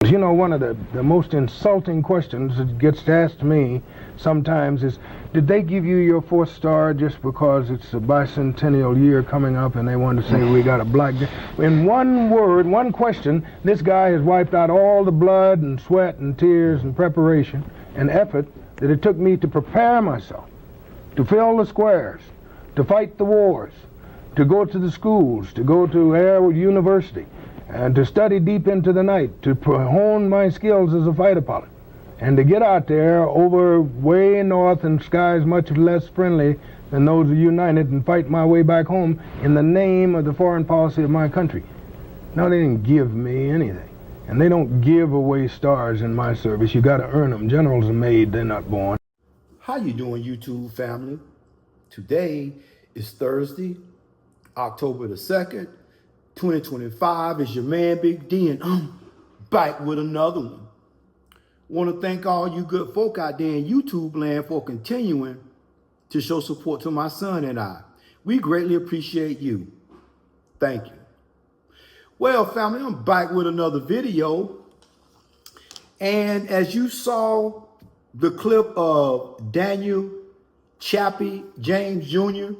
You know, one of the most insulting questions that gets asked me sometimes is, did they give you your 4th star just because it's a bicentennial year coming up and they wanted to say we got a black day? In one word, one question, this guy has wiped out all the blood and sweat and tears and preparation and effort that it took me to prepare myself, to fill the squares, to fight the wars, to go to the schools, to go to Air University, and to study deep into the night, to hone my skills as a fighter pilot, and to get out there over way north in skies much less friendly than those of United and fight my way back home in the name of the foreign policy of my country. No, they didn't give me anything. And they don't give away stars in my service. You got to earn them. Generals are made, they're not born. How you doing, YouTube family? Today is Thursday, October the 2nd, 2025. It's your man, Big D, and I'm back with another one. Want to thank all you good folk out there in YouTube land for continuing to show support to my son and I. We greatly appreciate you. Thank you. Well, family, I'm back with another video. And as you saw the clip of Daniel Chappie James Jr.,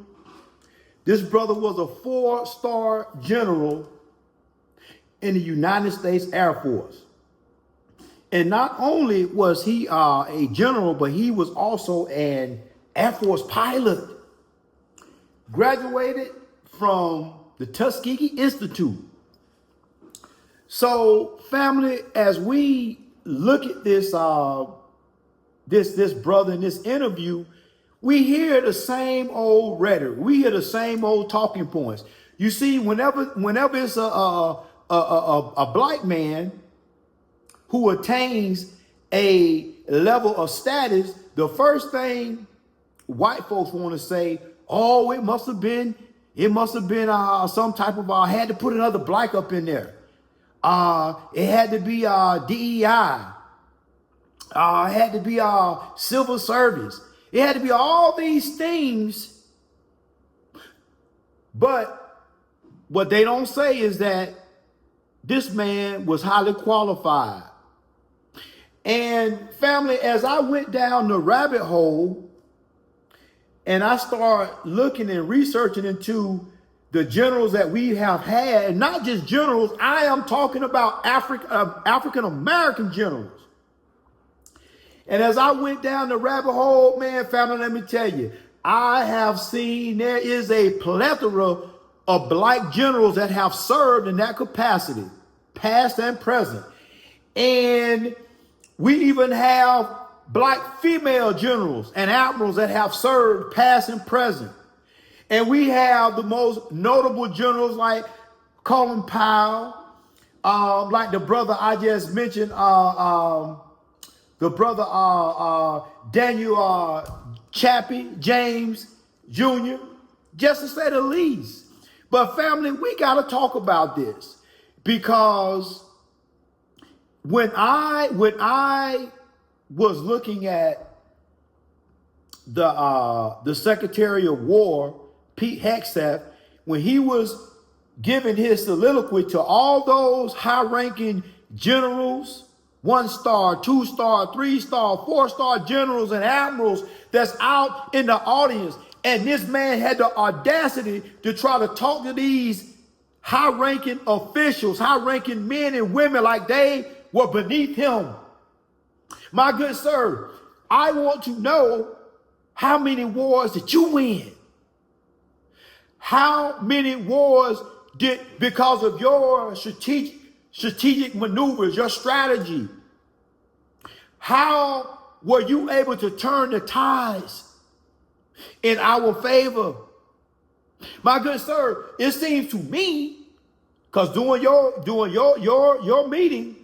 this brother was a 4-star general in the United States Air Force. And not only was he a general, but he was also an Air Force pilot. Graduated from the Tuskegee Institute. So, family, as we look at this this brother in this interview, we hear the same old rhetoric. We hear the same old talking points. You see, whenever it's a black man who attains a level of status, the first thing white folks want to say, oh, it must have been some type of had to put another black up in there. It had to be DEI. It had to be civil service. It had to be all these things. But what they don't say is that this man was highly qualified. And family, as I went down the rabbit hole and I started looking and researching into the generals that we have had, and not just generals, I am talking about African-American generals. And as I went down the rabbit hole, man, family, let me tell you, I have seen there is a plethora of black generals that have served in that capacity, past and present. And we even have black female generals and admirals that have served past and present. And we have the most notable generals like Colin Powell, like the brother I just mentioned, the brother Daniel Chappie James Jr., just to say the least. But family, we got to talk about this, because when I was looking at the Secretary of War, Pete Hegseth, when he was giving his soliloquy to all those high-ranking generals, 1-star, 2-star, 3-star, 4-star generals and admirals that's out in the audience, and this man had the audacity to try to talk to these high-ranking officials, high-ranking men and women like they were beneath him. My good sir, I want to know, how many wars did you win? How many wars did, because of your strategic maneuvers, your strategy, how were you able to turn the tides in our favor? My good sir, it seems to me, because during your meeting,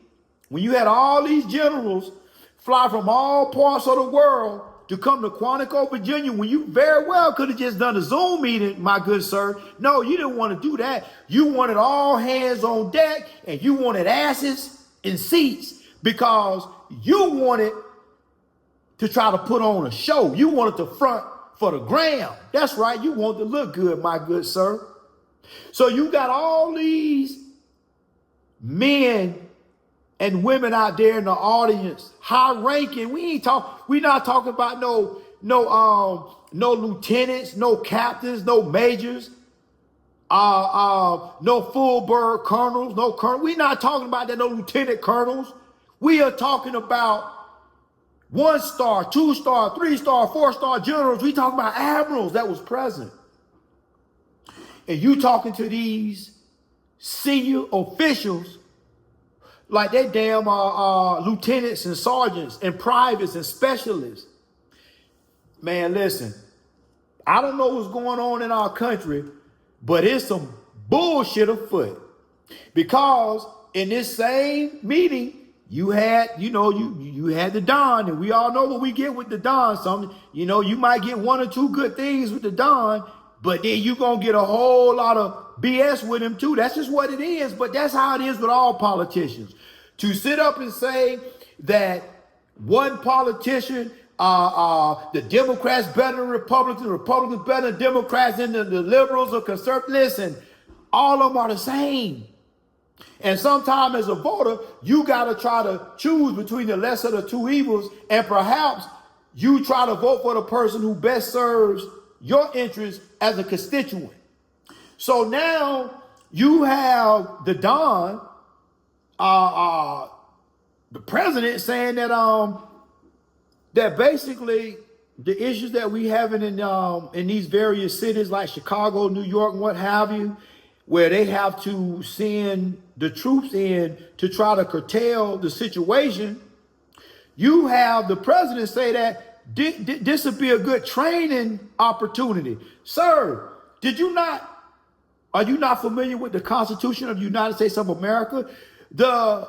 when you had all these generals fly from all parts of the world to come to Quantico, Virginia, when you very well could have just done a Zoom meeting, my good sir. No, you didn't want to do that. You wanted all hands on deck, and you wanted asses in seats, because you wanted to try to put on a show. You wanted to front for the gram. That's right. You wanted to look good, my good sir. So you got all these men and women out there in the audience, high ranking. We not talking about no lieutenants, no captains, no majors, no full bird colonels, no colonel. We not talking about that, no lieutenant colonels. We are talking about 1-star, 2-star, 3-star, 4-star generals. We talking about admirals that was present. And you talking to these senior officials like they damn lieutenants and sergeants and privates and specialists. Man, listen, I don't know what's going on in our country, but it's some bullshit afoot. Because in this same meeting, you had, you had the Don, and we all know what we get with the Don. You might get 1 or 2 good things with the Don, but then you gonna get a whole lot of BS with him too. That's just what it is, but that's how it is with all politicians. To sit up and say that one politician, the Democrats better than Republicans, the Republicans better than Democrats, and the liberals are conservative. Listen, all of them are the same. And sometimes as a voter, you got to try to choose between the lesser of the two evils, and perhaps you try to vote for the person who best serves your interests as a constituent. So now you have the Don, the president, saying that that basically the issues that we having in these various cities like Chicago, New York, and what have you, where they have to send the troops in to try to curtail the situation, you have the president say that this would be a good training opportunity. Sir, are you not familiar with the Constitution of the United States of America? The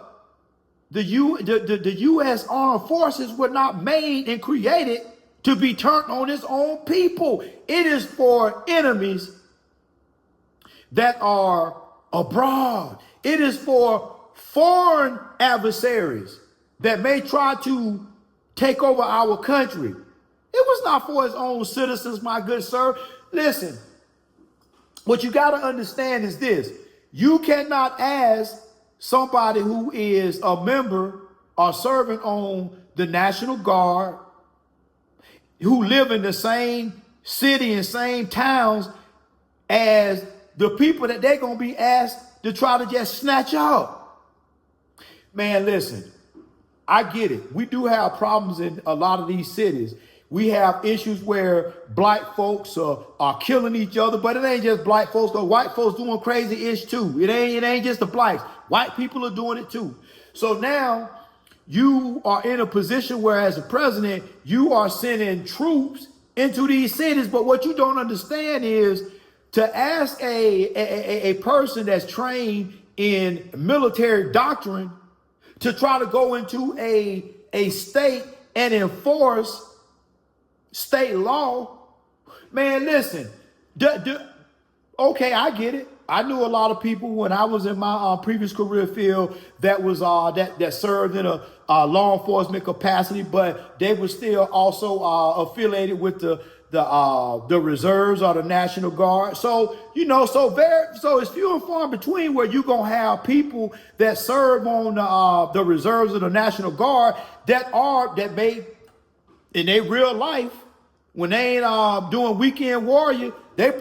U.S. Armed Forces were not made and created to be turned on its own people. It is for enemies that are abroad. It is for foreign adversaries that may try to take over our country. It was not for its own citizens, my good sir. Listen, what you got to understand is this. You cannot ask somebody who is a member or serving on the National Guard, who live in the same city and same towns as the people that they're going to be asked to try to just snatch up. Man, listen, I get it. We do have problems in a lot of these cities. We have issues where black folks are killing each other, but it ain't just black folks. The white folks doing crazy ish too. It ain't just the blacks. White people are doing it too. So now you are in a position where, as a president, you are sending troops into these cities. But what you don't understand is to ask a person that's trained in military doctrine to try to go into a state and enforce state law. Man, listen, okay, I get it. I knew a lot of people when I was in my previous career field that was that served in a law enforcement capacity, but they were still also affiliated with the reserves or the National Guard. So so it's few and far between where you're gonna have people that serve on the reserves of the National Guard that may in their real life, when they ain't doing weekend warrior, they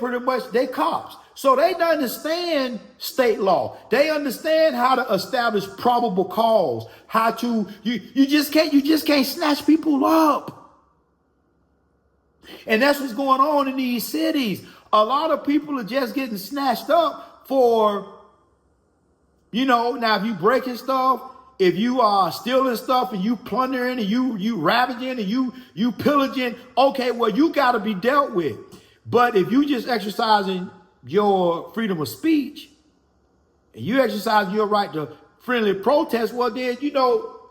cops. So they understand state law. They understand how to establish probable cause. How to you just can't snatch people up. And that's what's going on in these cities. A lot of people are just getting snatched up for, now if you breaking stuff, if you are stealing stuff and you plundering and you ravaging and you pillaging, okay, well, you got to be dealt with. But if you just exercising your freedom of speech and you exercising your right to friendly protest, well, then,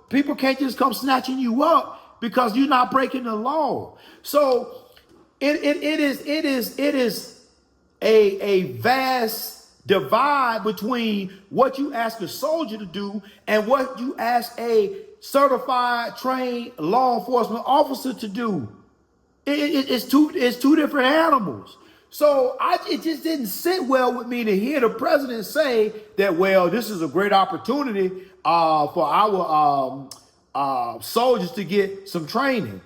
people can't just come snatching you up because you're not breaking the law. So it is a vast divide between what you ask a soldier to do and what you ask a certified, trained law enforcement officer to do. It's two different animals. So it just didn't sit well with me to hear the president say that, well, this is a great opportunity for our soldiers to get some training.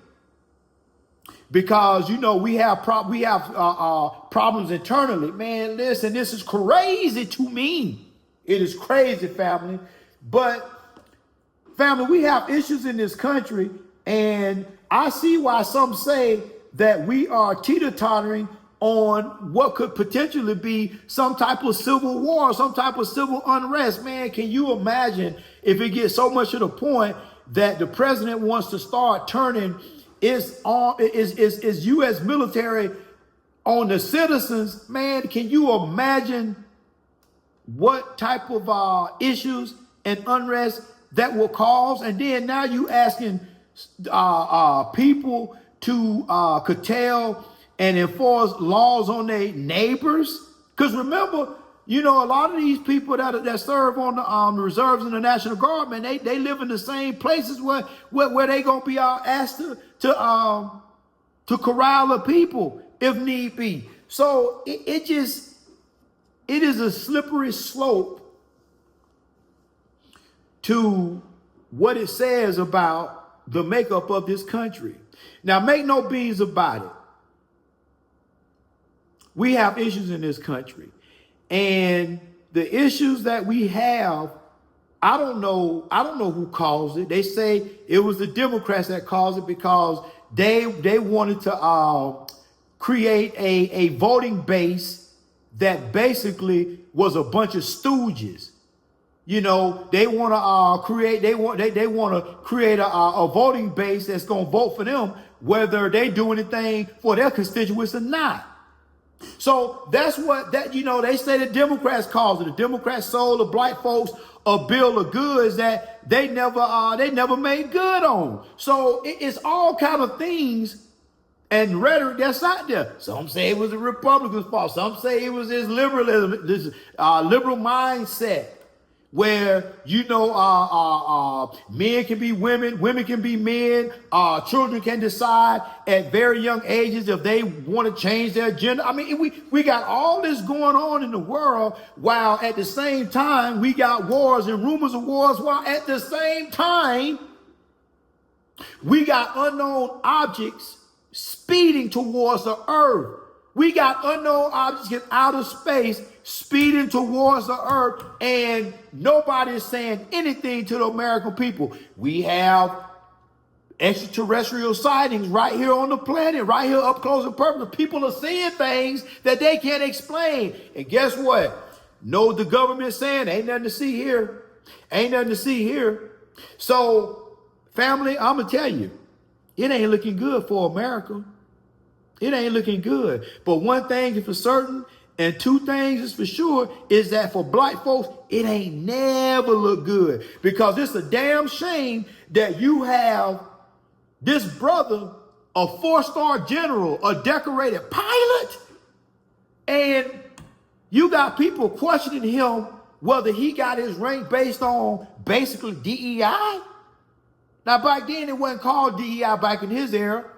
Because, you know, we have problems internally. Man, listen, this is crazy to me. It is crazy, family. But, family, we have issues in this country, and I see why some say that we are teeter-tottering on what could potentially be some type of civil war, some type of civil unrest. Man, can you imagine if it gets so much to the point that the president wants to start turning is U.S. military on the citizens? Man, can you imagine what type of issues and unrest that will cause? And then now you asking people to curtail and enforce laws on their neighbors. Because remember, you know, a lot of these people that serve on the reserves in the National Guard, man, they live in the same places where they gonna be asked to corral the people if need be. So it is a slippery slope to what it says about the makeup of this country. Now, make no beans about it. We have issues in this country. And the issues that we have, I don't know who caused it. They say it was the Democrats that caused it because they wanted to create a voting base that basically was a bunch of stooges. You know, they want to create a voting base that's going to vote for them, whether they do anything for their constituents or not. So that's what they say the Democrats caused it. The Democrats sold the black folks a bill of goods that they never made good on. So it's all kind of things and rhetoric that's out there. Some say it was the Republicans' fault. Some say it was this liberalism, this liberal mindset, where, you know, men can be women, women can be men, children can decide at very young ages if they want to change their gender. I mean, we got all this going on in the world, while at the same time we got wars and rumors of wars, while at the same time we got unknown objects speeding towards the earth. We got unknown objects in outer space speeding towards the earth, and nobody is saying anything to the American people. We have extraterrestrial sightings right here on the planet, right here up close and personal. People are seeing things that they can't explain. And guess what? No, the government's saying ain't nothing to see here. Ain't nothing to see here. So, family, I'm going to tell you, it ain't looking good for America. It ain't looking good. But one thing is for certain, and two things is for sure, is that for black folks, it ain't never looked good. Because it's a damn shame that you have this brother, a 4-star general, a decorated pilot, and you got people questioning him whether he got his rank based on basically DEI. Now, back then, it wasn't called DEI back in his era.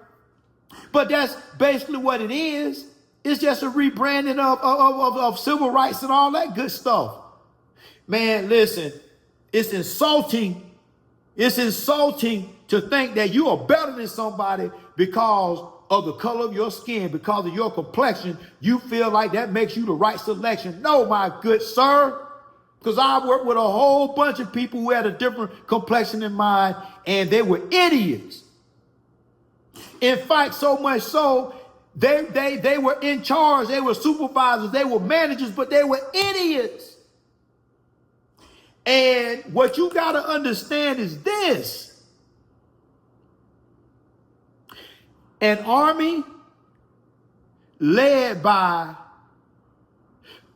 But that's basically what it is. It's just a rebranding of civil rights and all that good stuff. Man, listen, it's insulting. It's insulting to think that you are better than somebody because of the color of your skin, because of your complexion. You feel like that makes you the right selection. No, my good sir. Because I worked with a whole bunch of people who had a different complexion in mind, and they were idiots. In fact, so much so, they were in charge, they were supervisors, they were managers, but they were idiots. And what you got to understand is this. An army led by,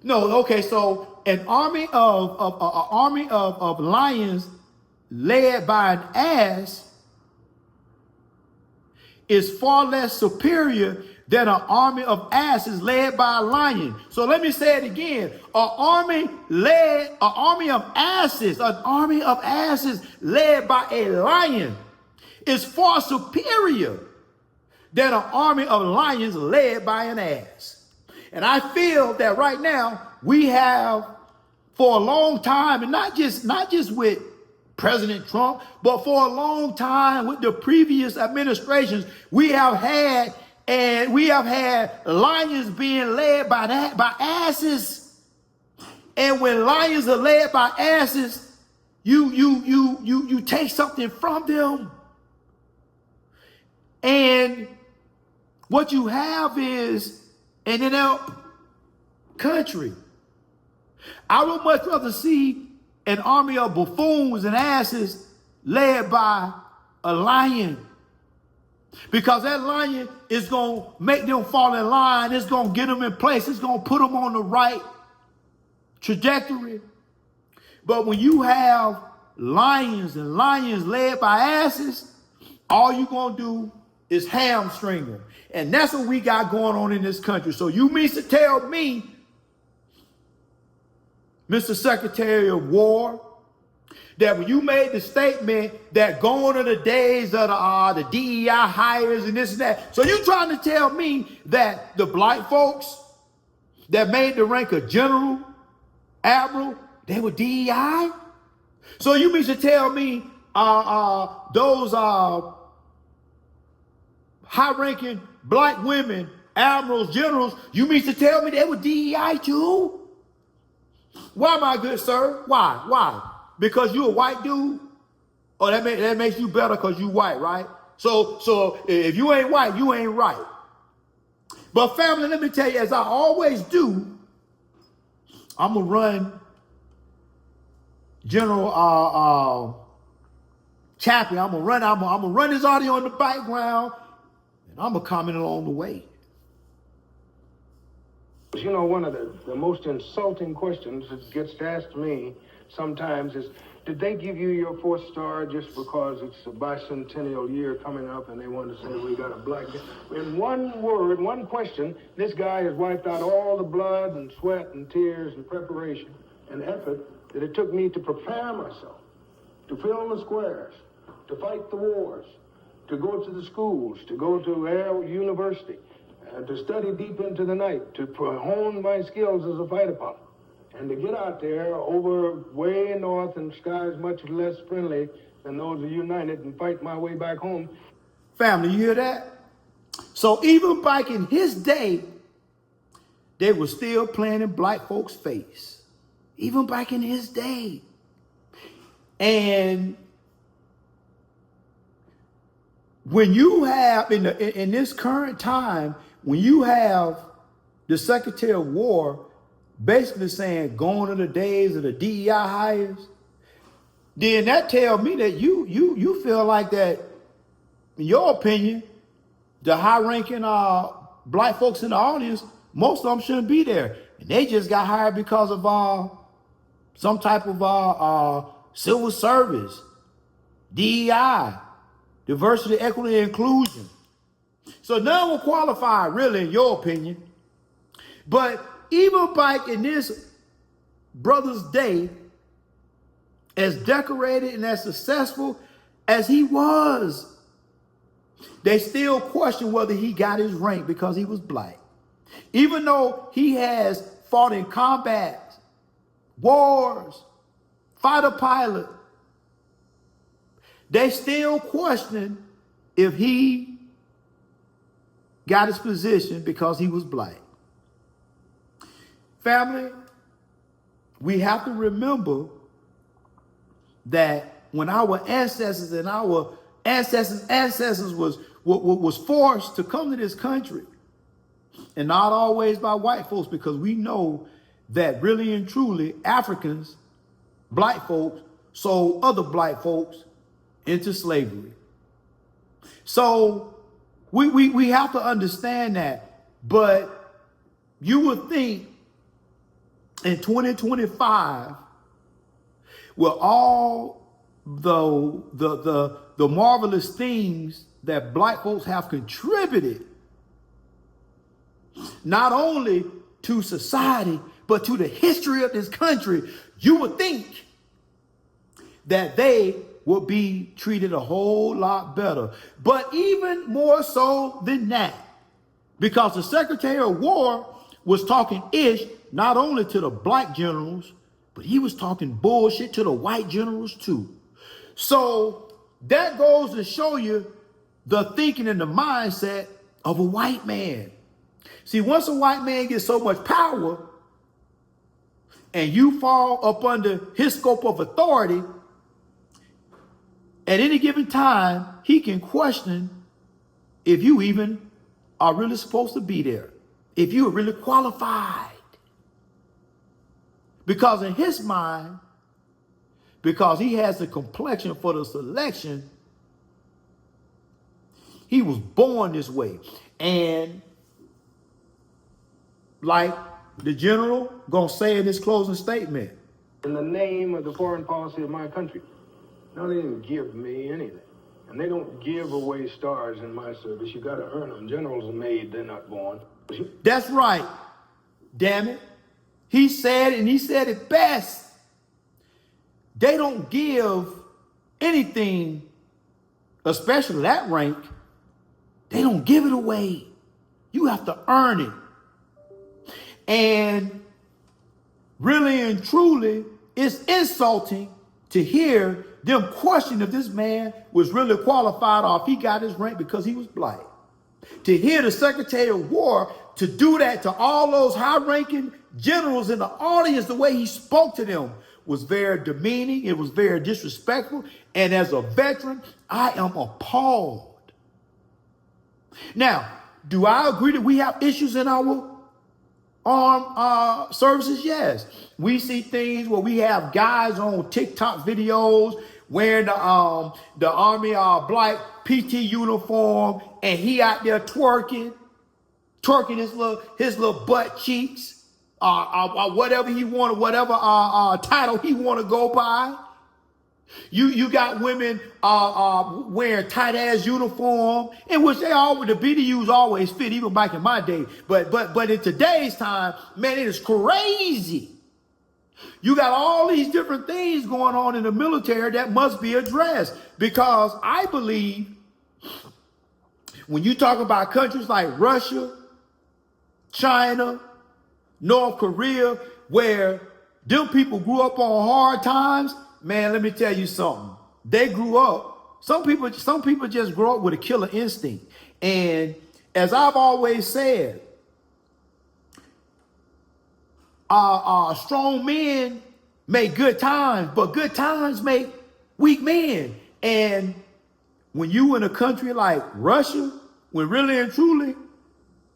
an army of lions led by an ass is far less superior than an army of asses led by a lion. So let me say it again. An army of asses led by a lion is far superior than an army of lions led by an ass. And I feel that right now we have, for a long time, and not just with President Trump, but for a long time with the previous administrations, we have had lions being led by asses. And when lions are led by asses, you take something from them. And what you have is an inept country. I would much rather see an army of buffoons and asses led by a lion. Because that lion is going to make them fall in line. It's going to get them in place. It's going to put them on the right trajectory. But when you have lions and lions led by asses, all you're going to do is hamstring them. And that's what we got going on in this country. So you mean to tell me, Mr. Secretary of War, that when you made the statement that gone are the days of the DEI hires and this and that, so you trying to tell me that the black folks that made the rank of general, admiral, they were DEI? So you mean to tell me those high-ranking black women, admirals, generals, you mean to tell me they were DEI too? Why, my good sir? Why? Because you a white dude? Oh, that makes you better because you white, right? So if you ain't white, you ain't right. But family, let me tell you, as I always do, I'm going to run General Chaplin. I'm gonna run his audio in the background, and I'm gonna comment along the way. You know, one of the most insulting questions that gets asked me sometimes is, did they give you your 4th star just because it's a bicentennial year coming up and they want to say we got a black guy? In one word, one question, this guy has wiped out all the blood and sweat and tears and preparation and effort that it took me to prepare myself, to fill the squares, to fight the wars, to go to the schools, to go to Air University, to study deep into the night, to hone my skills as a fighter pilot, and to get out there over way north in skies much less friendly than those of United and fight my way back home. Family, you hear that? So even back in his day, they were still playing in black folks' face. Even back in his day. And when you have, in this current time, when you have the Secretary of War basically saying, gone are the days of the DEI hires, then that tells me that you feel like that, in your opinion, the high-ranking black folks in the audience, most of them shouldn't be there. And they just got hired because of some type of civil service, DEI, diversity, equity, and inclusion. So none will qualify, really, in your opinion. But even back in this brother's day, as decorated and as successful as he was, they still question whether he got his rank because he was black. Even though he has fought in combat, wars, fighter pilot, they still question if he got his position because he was black. Family, we have to remember that when our ancestors and our ancestors was forced to come to this country, and not always by white folks, because we know that really and truly Africans, black folks, sold other black folks into slavery. So we have to understand that. But you would think in 2025, with all the marvelous things that black folks have contributed, not only to society, but to the history of this country, you would think that they would be treated a whole lot better. But even more so than that, because the Secretary of War was talking ish, not only to the black generals, but he was talking bullshit to the white generals too. So that goes to show you the thinking and the mindset of a white man. See, once a white man gets so much power and you fall up under his scope of authority, at any given time, he can question if you even are really supposed to be there, if you are really qualified. Because in his mind, because he has the complexion for the selection, he was born this way. And like the general gonna say in his closing statement, in the name of the foreign policy of my country. No, they didn't give me anything. And they don't give away stars in my service. You got to earn them. Generals are made, they're not born. That's right. Damn it. He said, and he said it best. They don't give anything, especially that rank. They don't give it away. You have to earn it. And really and truly, it's insulting to hear them question if this man was really qualified or if he got his rank because he was black. To hear the Secretary of War to do that to all those high-ranking generals in the audience, the way he spoke to them was very demeaning. It was very disrespectful. And as a veteran, I am appalled. Now, do I agree that we have issues in our armed services? Yes. We see things where we have guys on TikTok videos wearing the Army black PT uniform, and he out there twerking his little butt cheeks, whatever he wanted, whatever title he want to go by. You got women wearing tight ass uniform, in which they always, the BDUs always fit, even back in my day. But in today's time, man, it is crazy. You got all these different things going on in the military that must be addressed, because I believe when you talk about countries like Russia, China, North Korea, where them people grew up on hard times, man, let me tell you something. They grew up, some people just grow up with a killer instinct. And as I've always said, strong men make good times, but good times make weak men. And when you in a country like Russia, when really and truly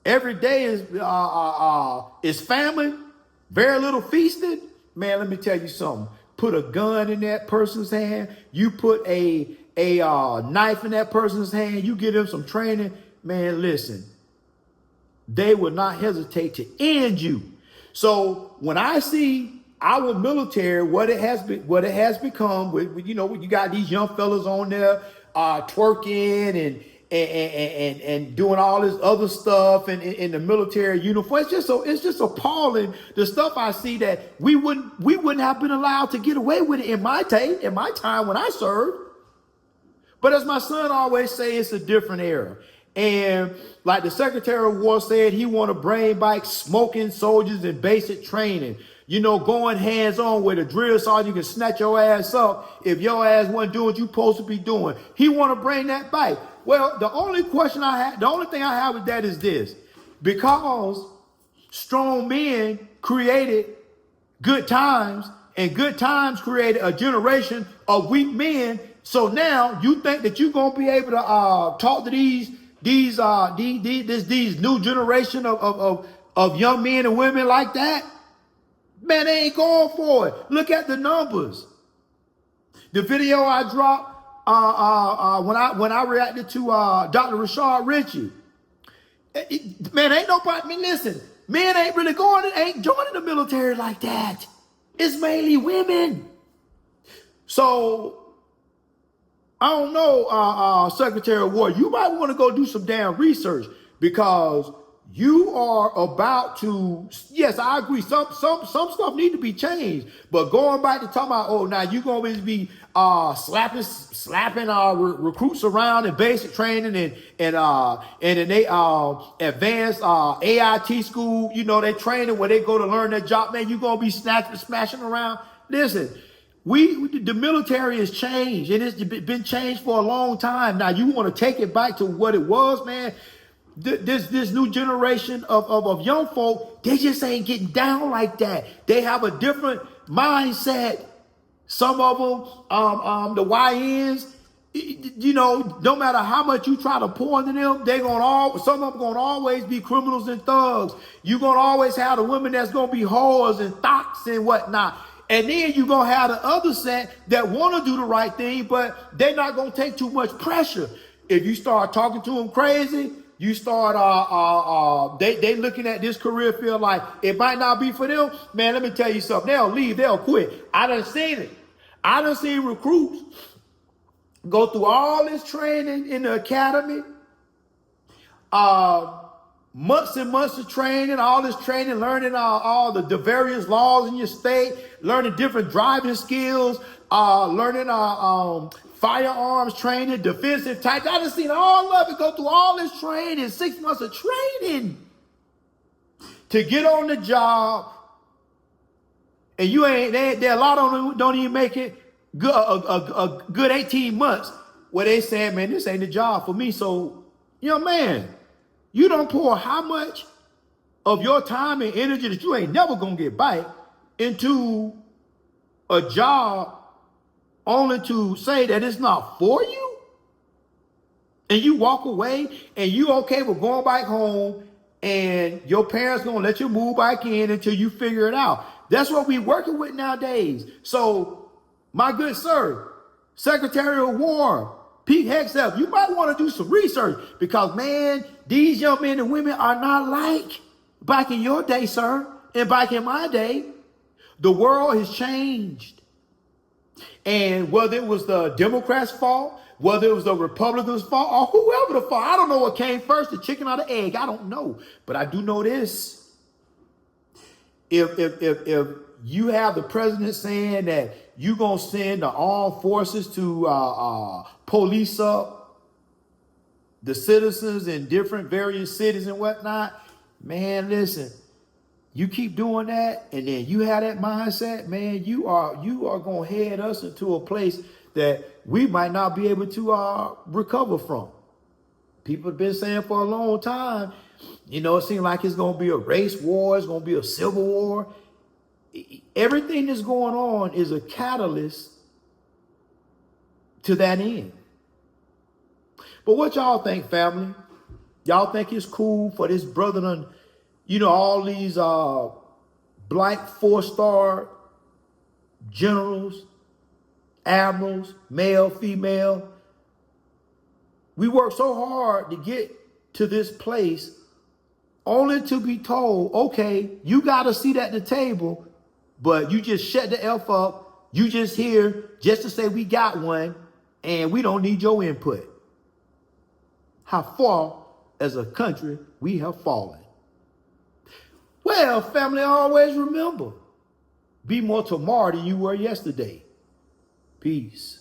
every day is famine, very little feasting, man, let me tell you something. Put a gun in that person's hand, you put a knife in that person's hand, you give them some training, man, listen, they will not hesitate to end you. So when I see our military, what it has become, with, you know, you got these young fellas on there twerking and doing all this other stuff in the military uniform. It's just appalling, the stuff I see that we wouldn't have been allowed to get away with it in my time when I served. But as my son always say, it's a different era. And like the Secretary of War said, he want to bring back smoking soldiers and basic training. You know, going hands-on where the drill sergeant can snatch your ass up if your ass wasn't doing what you supposed to be doing. He want to bring that back. Well, the only thing I have with that is this. Because strong men created good times, and good times created a generation of weak men. So now you think that you're going to be able to talk to these new generation of young men and women like that? Man, they ain't going for it. Look at the numbers. The video I dropped when I reacted to Dr. Rashard Ritchie. Man, ain't nobody. I mean, listen, men ain't joining the military like that. It's mainly women. So I don't know, Secretary of War, you might want to go do some damn research, because you are about to, yes, I agree. Some stuff need to be changed. But going back to talking about, oh, now you're going to be slapping recruits around in basic training and in they advanced AIT school, you know, they training where they go to learn their job, man, you're going to be smashing around. Listen, the military has changed, and it's been changed for a long time. Now you want to take it back to what it was, man. This new generation of young folk, they just ain't getting down like that. They have a different mindset. Some of them, the YNs, you know, no matter how much you try to pour into them, some of them gonna always be criminals and thugs. You're gonna always have the women that's gonna be whores and thoughts and whatnot. And then you're gonna have the other set that wanna do the right thing, but they're not gonna take too much pressure. If you start talking to them crazy, you start they looking at this career field like it might not be for them. Man, let me tell you something. They'll leave, they'll quit. I done seen it. I done seen recruits go through all this training in the academy, months and months of training, all this training, learning all the various laws in your state, learning different driving skills, learning firearms training, defensive types. I done seen all of it, go through all this training, 6 months of training to get on the job. And you ain't there. A lot of them don't even make it good a good 18 months where they saying, man, this ain't the job for me. So, young man, you don't pour how much of your time and energy that you ain't never gonna get back into a job only to say that it's not for you? And you walk away and you okay with going back home and your parents gonna let you move back in until you figure it out. That's what we working with nowadays. So, my good sir, Secretary of War, Pete Hegseth, you might want to do some research because, man, these young men and women are not like back in your day, sir, and back in my day. The world has changed. And whether it was the Democrats' fault, whether it was the Republicans' fault, or whoever the fault, I don't know what came first, the chicken or the egg. I don't know. But I do know this. If you have the president saying that you're going to send the armed forces to police up the citizens in different various cities and whatnot, man, listen, you keep doing that and then you have that mindset, man, you are going to head us into a place that we might not be able to recover from. People have been saying for a long time, you know, it seems like it's going to be a race war, it's going to be a civil war. Everything that's going on is a catalyst to that end. But what y'all think, family? Y'all think it's cool for this brother, you know, all these black 4-star generals, admirals, male, female. We work so hard to get to this place only to be told, okay, you got a seat at the table, but you just shut the F up. You just here just to say we got one and we don't need your input. How far as a country we have fallen. Well, family, always remember, be more tomorrow than you were yesterday. Peace.